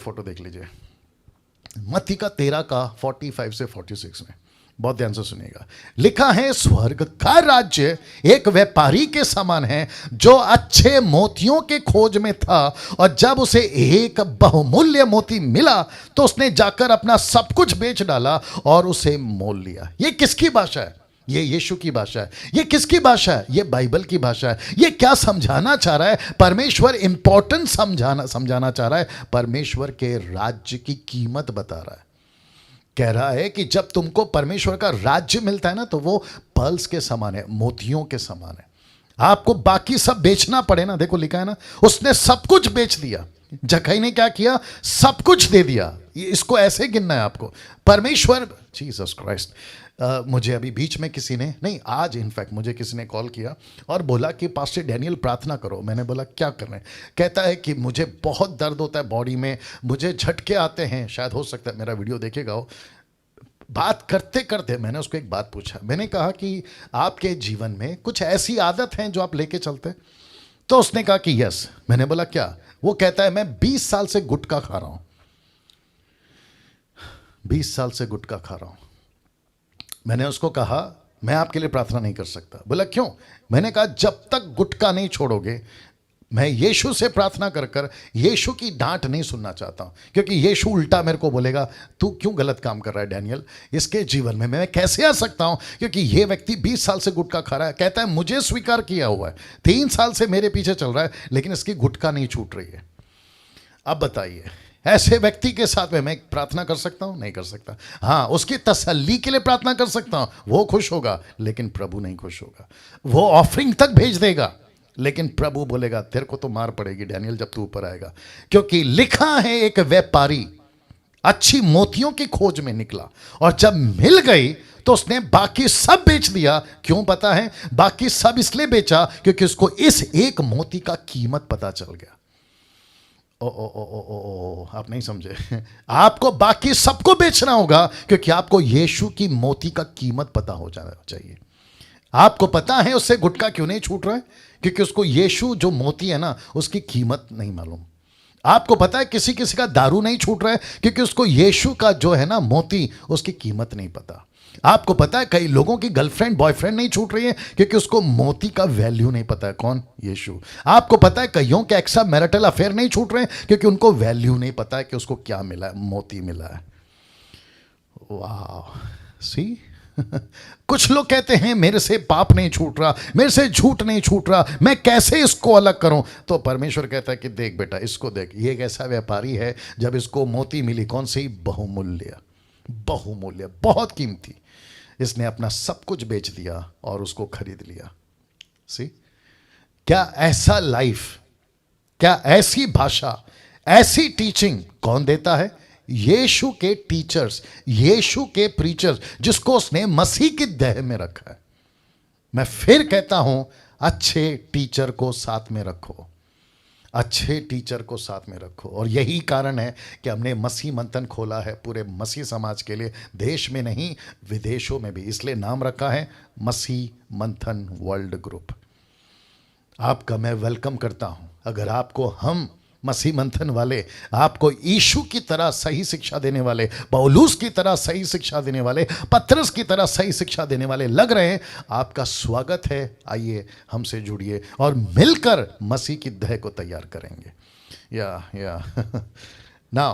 Photo देख लीजिए, मत्ती का 13 का 45 से 46 में, बहुत ध्यान से सुनिएगा। लिखा है, स्वर्ग का राज्य एक व्यापारी के समान है जो अच्छे मोतियों के खोज में था, और जब उसे एक बहुमूल्य मोती मिला तो उसने जाकर अपना सब कुछ बेच डाला और उसे मोल लिया। ये किसकी भाषा है? ये यीशु की भाषा है। ये किसकी भाषा है? ये बाइबल की भाषा है। ये क्या समझाना चाह रहा है? परमेश्वर इंपॉर्टेंट समझाना चाह रहा है। परमेश्वर के राज्य की कीमत बता रहा है। कह रहा है कि जब तुमको परमेश्वर का राज्य मिलता है ना, तो वो पर्ल्स के समान है, मोतियों के समान है। आपको बाकी सब बेचना पड़े ना, देखो लिखा है ना, उसने सब कुछ बेच दिया। जक्कई ने क्या किया? सब कुछ दे दिया। इसको ऐसे गिनना है आपको। परमेश्वर, जीसस क्राइस्ट, मुझे अभी बीच में किसी ने, नहीं आज इनफैक्ट मुझे किसी ने कॉल किया और बोला कि पास्टर डैनियल प्रार्थना करो। मैंने बोला क्या कर रहे हैं? कहता है कि मुझे बहुत दर्द होता है बॉडी में, मुझे झटके आते हैं। शायद हो सकता है मेरा वीडियो देखेगा वो। बात करते करते मैंने उसको एक बात पूछा। मैंने कहा कि आपके जीवन में कुछ ऐसी आदत हैं जो आप लेके चलते हैं? तो उसने कहा कि यस। मैंने बोला क्या? वो कहता है मैं 20 साल से गुटखा खा रहा हूं। 20 साल से गुटखा खा रहा हूं। मैंने उसको कहा मैं आपके लिए प्रार्थना नहीं कर सकता। बोला क्यों? मैंने कहा जब तक गुटखा नहीं छोड़ोगे, मैं यीशु से प्रार्थना कर कर यीशु की डांट नहीं सुनना चाहता हूं, क्योंकि यीशु उल्टा मेरे को बोलेगा तू क्यों गलत काम कर रहा है डैनियल, इसके जीवन में मैं कैसे आ सकता हूं, क्योंकि ये व्यक्ति 20 साल से गुटखा खा रहा है। कहता है मुझे स्वीकार किया हुआ है, 3 साल से मेरे पीछे चल रहा है, लेकिन इसकी गुटखा नहीं छूट रही है। अब बताइए, ऐसे व्यक्ति के साथ में मैं प्रार्थना कर सकता हूं? नहीं कर सकता। हाँ, उसकी तसल्ली के लिए प्रार्थना कर सकता हूं, वो खुश होगा, लेकिन प्रभु नहीं खुश होगा। वो ऑफरिंग तक भेज देगा, लेकिन प्रभु बोलेगा तेरे को तो मार पड़ेगी डैनियल जब तू ऊपर आएगा, क्योंकि लिखा है एक व्यापारी अच्छी मोतियों की खोज में निकला, और जब मिल गई तो उसने बाकी सब बेच दिया। क्यों पता है? बाकी सब इसलिए बेचा क्योंकि उसको इस एक मोती का कीमत पता चल गया। ओ, आप नहीं समझे। आपको बाकी सबको बेचना होगा क्योंकि आपको यीशु की मोती का कीमत पता हो जाना चाहिए। आपको पता है उससे गुटखा क्यों नहीं छूट रहा है? क्योंकि उसको यीशु जो मोती है ना, उसकी कीमत नहीं मालूम। आपको पता है किसी किसी का दारू नहीं छूट रहा है क्योंकि उसको यीशु का जो है ना मोती, उसकी कीमत नहीं पता। आपको पता है कई लोगों की गर्लफ्रेंड बॉयफ्रेंड नहीं छूट रही है क्योंकि उसको मोती का वैल्यू नहीं पता है। कौन? यीशु। आपको पता है कईयों के एक्स्ट्रा मैरिटल अफेयर नहीं छूट रहे हैं क्योंकि उनको वैल्यू नहीं पता है कि उसको क्या मिला है, मोती मिला है। वाह, सी। कुछ लोग कहते हैं मेरे से पाप नहीं छूट रहा, मेरे से झूठ नहीं छूट रहा, मैं कैसे इसको अलग करूं? तो परमेश्वर कहता है कि देख बेटा, इसको देख, ये एक ऐसा व्यापारी है, जब इसको मोती मिली, कौन सी? बहुमूल्य, बहुमूल्य, बहुत कीमती, इसने अपना सब कुछ बेच दिया और उसको खरीद लिया। सी, क्या ऐसा लाइफ, क्या ऐसी भाषा, ऐसी टीचिंग कौन देता है? यीशु के टीचर्स, यीशु के प्रीचर्स, जिसको उसने मसीह की देह में रखा है। मैं फिर कहता हूं, अच्छे टीचर को साथ में रखो, अच्छे टीचर को साथ में रखो। और यही कारण है कि हमने मसीह मंथन खोला है पूरे मसीह समाज के लिए, देश में नहीं विदेशों में भी। इसलिए नाम रखा है मसीह मंथन वर्ल्ड ग्रुप। आपका मैं वेलकम करता हूं। अगर आपको हम मसीह मंथन वाले, आपको यीशु की तरह सही शिक्षा देने वाले, पौलुस की तरह सही शिक्षा देने वाले, पतरस की तरह सही शिक्षा देने वाले लग रहे हैं, आपका स्वागत है। आइए हमसे जुड़िए और मिलकर मसीह की देह को तैयार करेंगे। या ना